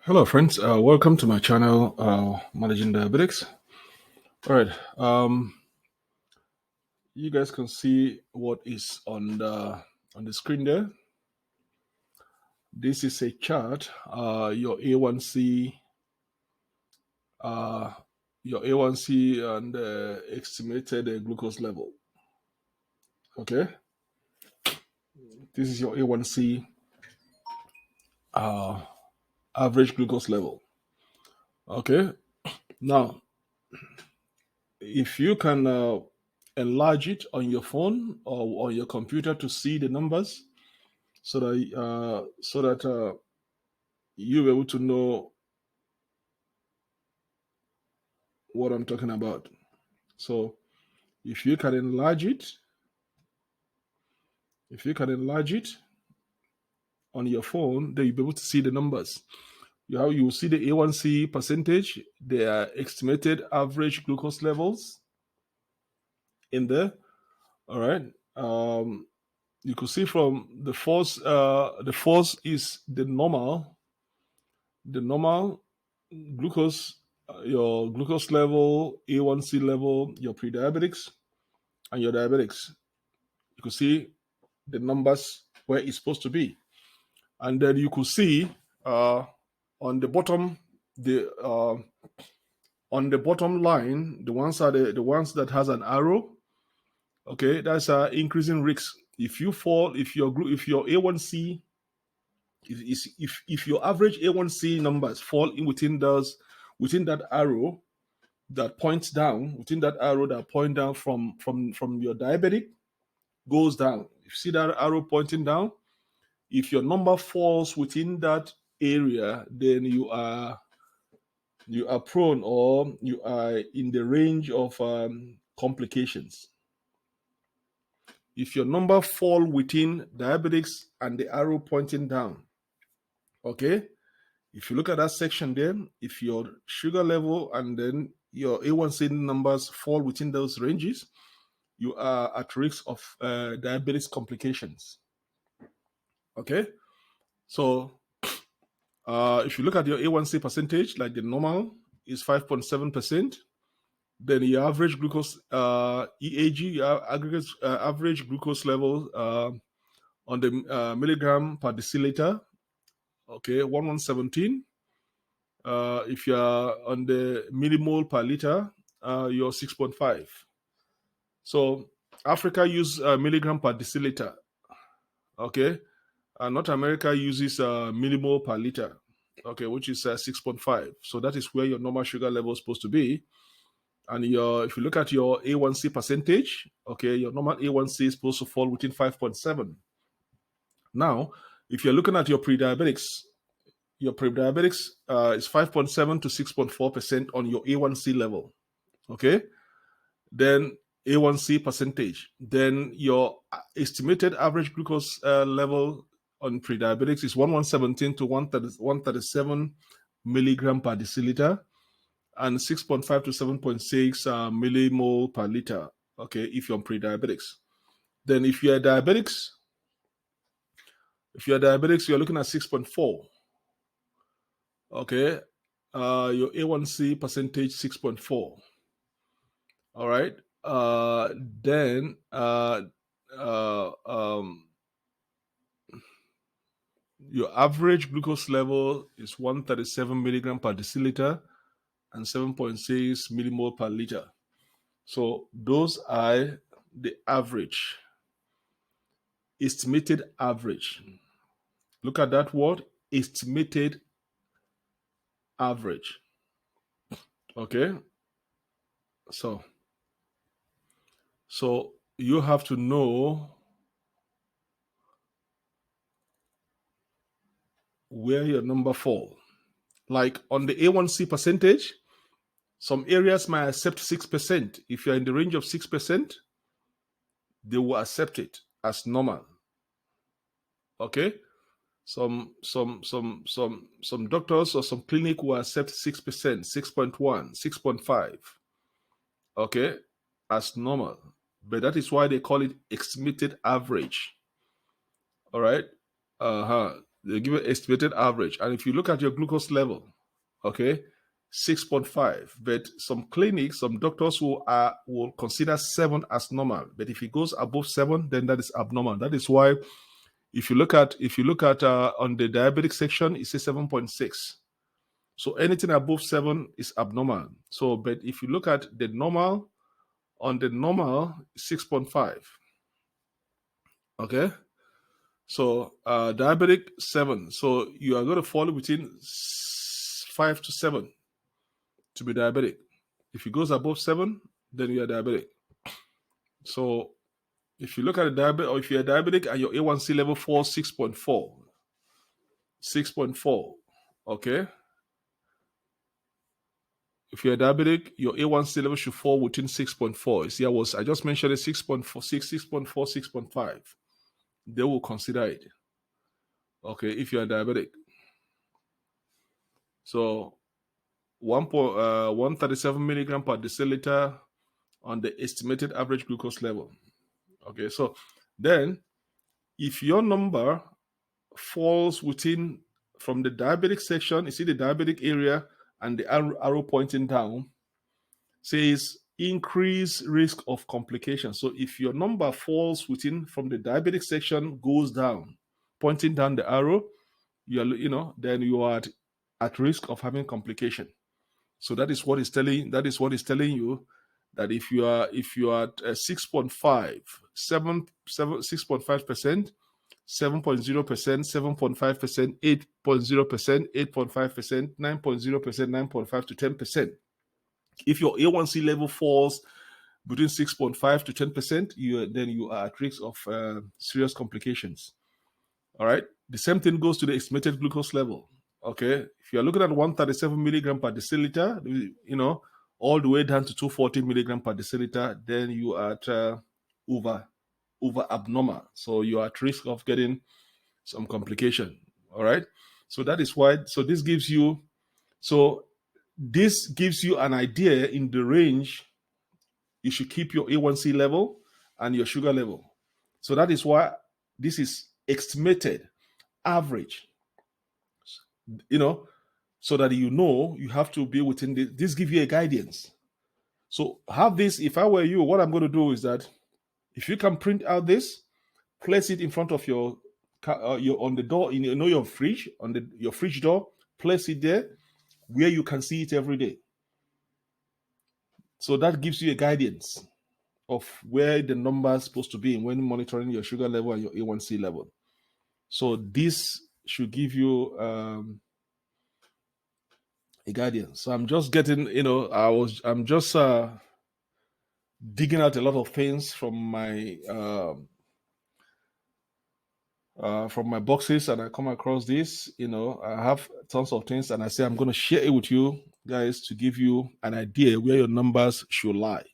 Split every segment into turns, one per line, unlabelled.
Hello, friends. Welcome to my channel, Managing Diabetics. All right. You guys can see what is on the screen there. This is a chart. Your A1C, and estimated glucose level. Okay. This is your A1C, average glucose level. Okay. Now, if you can enlarge it on your phone or on your computer to see the numbers, so that you'll be able to know what I'm talking about. So if you can enlarge it, on your phone, then you'll be able to see the numbers. You will see the A1C percentage, their estimated average glucose levels in there. All right. You could see from the first. The first is the normal glucose, your glucose level, A1C level, your pre-diabetics, and your diabetics. You could see the numbers where it's supposed to be, and then you could see on the bottom, on the bottom line, the ones are the ones that has an arrow. Okay, that's increasing risk. If you fall, if your A1C, if your average A1C numbers fall in within that arrow that points down, from your diabetic goes down. You see that arrow pointing down? If your number falls within that area, then you are prone, or you are in the range of complications. If your number fall within diabetics and the arrow pointing down, okay, if you look at that section there, if your sugar level and then your A1C numbers fall within those ranges, you are at risk of diabetes complications. Okay, so if you look at your A1C percentage, like the normal is 5.7%, then your average glucose, EAG, your aggregate average glucose level on the milligram per deciliter, okay, 1117. If you're on the millimole per liter, you're 6.5. So Africa use milligram per deciliter, okay, and North America uses millimole per liter, okay, which is 6.5. So that is where your normal sugar level is supposed to be. And if you look at your A1C percentage, okay, your normal A1C is supposed to fall within 5.7. Now, if you're looking at your pre-diabetics is 5.7 to 6.4% on your A1C level, okay? Then A1C percentage. Then your estimated average glucose level on pre-diabetics is 1117 to 137 milligram per deciliter, and 6.5 to 7.6 millimole per liter, okay, if you're on pre-diabetics. Then if you're diabetics, you're looking at 6.4. Okay, your A1C percentage 6.4. All right. Then your average glucose level is 137 milligram per deciliter and 7.6 millimole per liter. So those are the average, estimated average. Look at that word, estimated average. Okay. So you have to know where your number fall. Like on the A1C percentage, some areas might accept 6%. If you're in the range of 6%, they will accept it as normal. Okay? Some doctors or some clinic will accept 6%, 6.1, 6.5. Okay? As normal. But that is why they call it estimated average. All right? They give you estimated average. And if you look at your glucose level, okay, 6.5. But some clinics, some doctors will consider 7 as normal. But if it goes above 7, then that is abnormal. That is why if you look at on the diabetic section, it says 7.6. So anything above 7 is abnormal. So, but if you look at the normal, on the normal, 6.5. Okay. So diabetic 7. So you are going to fall between 5 to 7 to be diabetic. If it goes above 7, then you are diabetic. So if you look at a diabetic, or if you're diabetic and your A1C level falls 6.4, 6.4, okay. If you're diabetic, your A1C level should fall within 6.4. You see, I just mentioned it 6.4, 6.4, 6.5. They will consider it. Okay, if you're diabetic. So 137 milligram per deciliter on the estimated average glucose level. Okay, so then if your number falls within, from the diabetic section, you see the diabetic area and the arrow pointing down says increased risk of complications. So if your number falls within, from the diabetic section goes down, pointing down the arrow, then you are at risk of having complication. So that is what is telling. That is what is telling you that if you are at 6.5, 6.5%, 7.0%, 7.5%, 8.0%, 8.5%, 9.0%, 9.5 to 10%. If your A1C level falls between 6.5 to 10%, then you are at risk of serious complications. All right. The same thing goes to the estimated glucose level. Okay. If you're looking at 137 milligram per deciliter, all the way down to 240 milligram per deciliter, then you are at over abnormal. So you are at risk of getting some complication. All right. So that is why. So this gives you an idea in the range you should keep your A1C level and your sugar level. So that is why this is estimated average. So that you have to be within this gives you a guidance. So have this. If I were you, what I'm going to do is that if you can print out this, place it in front of your on the door, your fridge, on your fridge door, place it there where you can see it every day. So that gives you a guidance of where the number is supposed to be when monitoring your sugar level and your A1C level. So this should give you a guidance. So I'm just getting, I'm just digging out a lot of things from my boxes, and I come across this. I have tons of things, and I say I'm going to share it with you guys to give you an idea where your numbers should lie.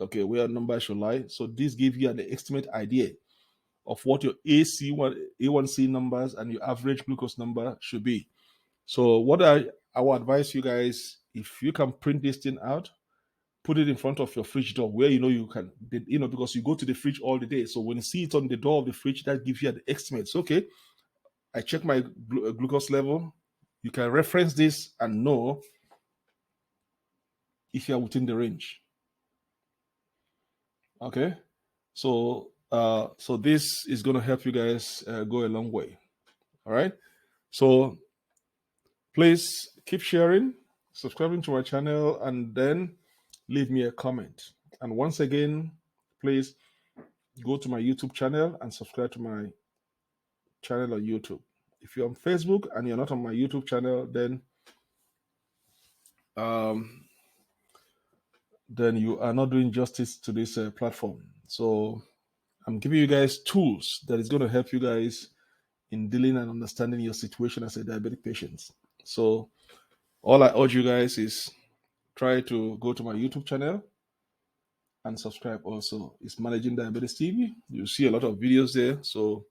Okay, where your numbers should lie. So this gives you an estimate idea of what your A1C numbers and your average glucose number should be. So what I will advise you guys, if you can print this thing out, put it in front of your fridge door where you can, because you go to the fridge all the day. So when you see it on the door of the fridge, that gives you an estimate. So, okay, I check my glucose level. You can reference this and know if you're within the range. Okay, so this is going to help you guys go a long way. All right, so please keep sharing, subscribing to my channel, and then leave me a comment. And once again, please go to my YouTube channel and subscribe to my channel on YouTube. If you're on Facebook and you're not on my YouTube channel, then you are not doing justice to this platform. So I'm giving you guys tools that is going to help you guys in dealing and understanding your situation as a diabetic patient. So all I urge you guys is try to go to my YouTube channel and subscribe also. It's Managing Diabetes TV. You'll see a lot of videos there. So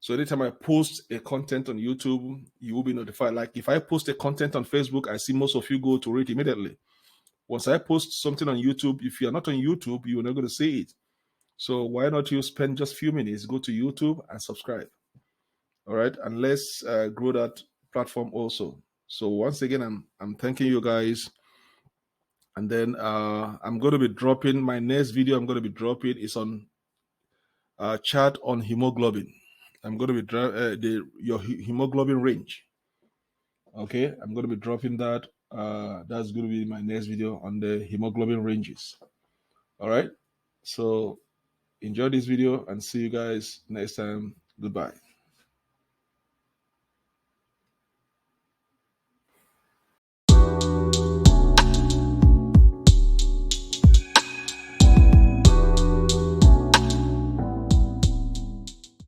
anytime I post a content on YouTube, you will be notified. Like if I post a content on Facebook, I see most of you go to it immediately. Once I post something on YouTube, if you're not on YouTube, you're not going to see it. So why not you spend just a few minutes, go to YouTube and subscribe. All right, and let's grow that platform also. So once again, I'm thanking you guys. And then I'm going to be dropping my next video. I'm going to be dropping is on chart on hemoglobin. I'm going to be your hemoglobin range. Okay, I'm going to be dropping that. That's going to be my next video on the hemoglobin ranges. All right, so enjoy this video and see you guys next time. Goodbye.